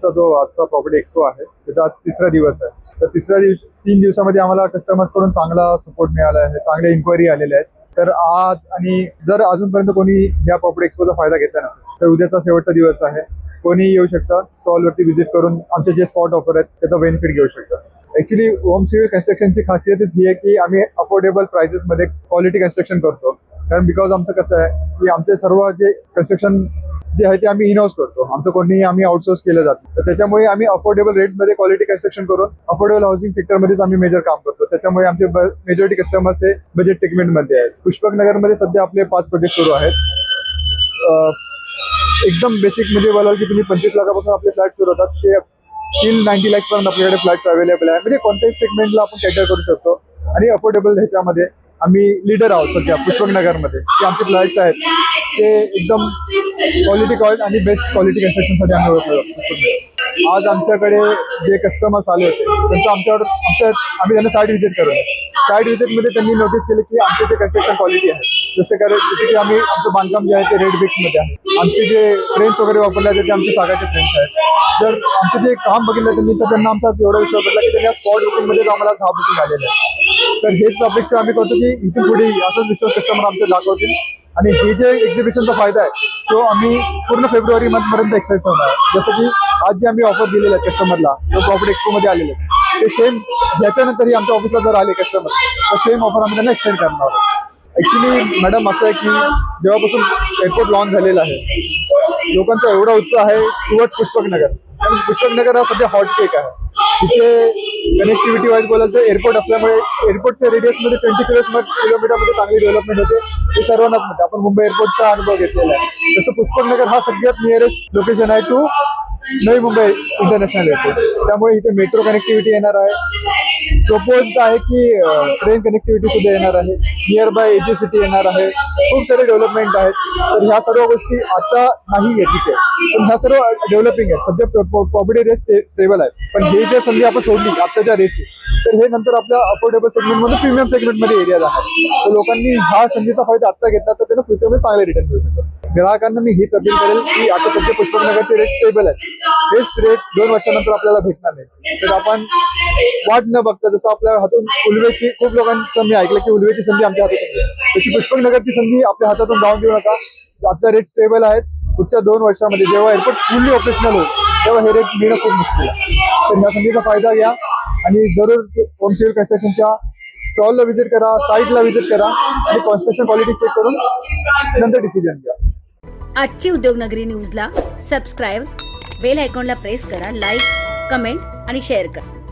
सिव्हिलचा जो आजचा property expo आहे त्याचा आज तिसरा दिवस आहे. तर 3 दिवसामध्ये आम्हाला कस्टमर्सकडून चांगला सपोर्ट मिळाला आहे, चांगल्या इन्क्वायरी आलेल्या आहेत. तर आज आणि जर अजूनपर्यंत कोणी या प्रॉपर्टी एक्सपोचा फायदा घेतला नसेल तर उद्याचा शेवटचा दिवस आहे. कोणी येऊ शकता, स्टॉलवरती व्हिजिट करून आमचे जे स्पॉट ऑफर आहेत त्याचा बेनिफिट घेऊ शकता. ॲक्च्युली होम सिव्हिल कन्स्ट्रक्शनची खासियतच ही आहे की आम्ही अफोर्डेबल प्राइसेसमध्ये क्वालिटी कन्स्ट्रक्शन करतो. कारण बिकॉज आमचं कसं आहे की आमचे सर्व जे कन्स्ट्रक्शन जे आहे ते आम्ही इन हाऊस करतो, आमचं कोणी आम्ही आउटसोर्स केलं जातं. तर त्याच्यामुळे आम्ही अफोर्डेबल रेट्समध्ये क्वालिटी कन्स्ट्रक्शन करून अफोर्डेबल हाऊसिंग सेक्टरमध्येच आम्ही मेजर काम करतो. त्याच्यामुळे आमचे मेजॉरिटी कस्टमर्स हे बजेट सेगमेंटमध्ये आहेत. पुष्पक नगरमध्ये सध्या आपले 5 प्रोजेक्ट सुरू आहेत. एकदम बेसिक म्हणजे बोलाल की तुम्ही 25 लाखापासून आपले फ्लॅट सुरू होतात ते 390 lakhs पर्यंत आपल्याकडे फ्लॅट्स अवेलेबल आहे. म्हणजे कोणत्याही सेगमेंटला आपण कॅटर करू शकतो आणि अफोर्डेबल ह्याच्यामध्ये आम्ही लीडर आहोत सध्या पुष्पक नगरमध्ये. जे आमचे फ्लॅट्स आहेत ते एकदम क्वालिटी आणि बेस्ट क्वालिटी कन्स्ट्रक्शनसाठी आम्ही ओळखलो जातो. आज आमच्याकडे जे कस्टमर्स आले होते त्यांचं आम्ही त्यांना साईट व्हिजिट करून साईट व्हिजिटमध्ये त्यांनी नोटीस केले की आमचे जे कन्स्ट्रक्शन क्वालिटी आहे जसे की आम्ही आमचं बांधकाम जे आहे ते रेड ब्रिक्समध्ये आहे. आमचे जे फ्रेम्स वगैरे वापरले जाते ते आमचे सागाचे फ्रेम्स आहेत. जर आमचं जे काम बघितलं त्यांनी तर त्यांना आमचा एवढा विश्वास पडला की त्यांनी स्पॉट बुकिंगमध्ये आम्हाला 6 बुकिंग आलेलं आहे. तर हेच अपेक्षा आम्ही करतो की इथून पुढे असंच विश्वास कस्टमर आमचे दाखवतील आणि हे जे एक्झिबिशनचा फायदा आहे तो आम्ही पूर्ण फेब्रुवारी मंथपर्यंत एक्सटेंड करणार आहे. जसं की आज जे आम्ही ऑफर दिलेले आहेत कस्टमरला जो प्रॉपर्टी एक्सपोमध्ये आलेले आहेत ते सेम ह्याच्यानंतरही आमच्या ऑफिसला जर आले कस्टमर तर सेम ऑफर आम्ही त्यांना एक्सटेंड करणार आहोत. ॲक्च्युली मॅडम असं आहे की जेव्हापासून एअरपोर्ट लॉन्च झालेला आहे लोकांचा एवढा उत्साह आहे टुवर्ड्स पुष्पक नगर. आणि पुष्पक नगर हा सध्या हॉट केक आहे. तिथे कनेक्टिव्हिटी वाईज बोलायचं तर एअरपोर्ट असल्यामुळे एअरपोर्टच्या रेडियसमध्ये 20 किलोमीटरमध्ये चांगली डेव्हलपमेंट होते. हे सर्वांनाच माहिती, आपण मुंबई एअरपोर्टचा अनुभव घेतलेला आहे. तसं पुष्पक नगर हा सगळ्यात नियरेस्ट लोकेशन आहे to Navi Mumbai international airport. त्यामुळे इथे मेट्रो कनेक्टिव्हिटी येणार आहे. प्रपोज्ड आहे की ट्रेन कनेक्टिव्हिटी सुद्धा येणार आहे. नियर बाय एजी सिटी येणार आहे. खूप सारे डेव्हलपमेंट आहेत. तर ह्या सर्व गोष्टी आता नाही आहे तिथे, पण ह्या सर्व डेव्हलपिंग आहेत. सध्या प्रॉपर्टी रेट स्टेबल आहे, पण हे जे संधी आपण सोडली आत्ताच्या रेटची तर हे नंतर आपल्या अफोर्डेबल सेगमेंटमध्ये प्रीमियम सेगमेंटमध्ये एरिया जाणार. तर लोकांनी ह्या संधीचा फायदा आत्ता घेतला तर त्यांना फ्युचरमध्ये चांगले रिटर्न मिळू शकतात. ग्राहकांना मी हीच अपील करेल की आता सध्या पुष्पक नगरचे रेट स्टेबल आहेत. हेच रेट 2 वर्षानंतर आपल्याला भेटणार नाही. तर आपण वाट न बघता जसं आपल्या हातून उल्वेची खूप लोकांचं मी ऐकलं की उल्वेची संधी आमच्या हातात आहे, तशी पुष्पक नगरची संधी आपल्या हातातून जाऊन देऊ नका. आता रेट स्टेबल आहेत. पुढच्या 2 वर्षामध्ये जेव्हा एअरपोर्ट फुल्ली ऑपरेशनल होईल तेव्हा हे रेट मिळणं खूप मुश्किल आहे. तर ह्या संधीचा फायदा घ्या आणि जरूर होम सिव्हिल कन्स्ट्रक्शनच्या स्टॉलला व्हिजिट करा, साईटला व्हिजिट करा आणि कन्स्ट्रक्शन क्वालिटी चेक करून नंतर डिसिजन घ्या. आजची उद्योगनगरी न्यूजला सबस्क्राईब, बेल आयकॉनला प्रेस करा, लाईक, कमेंट आणि शेअर करा.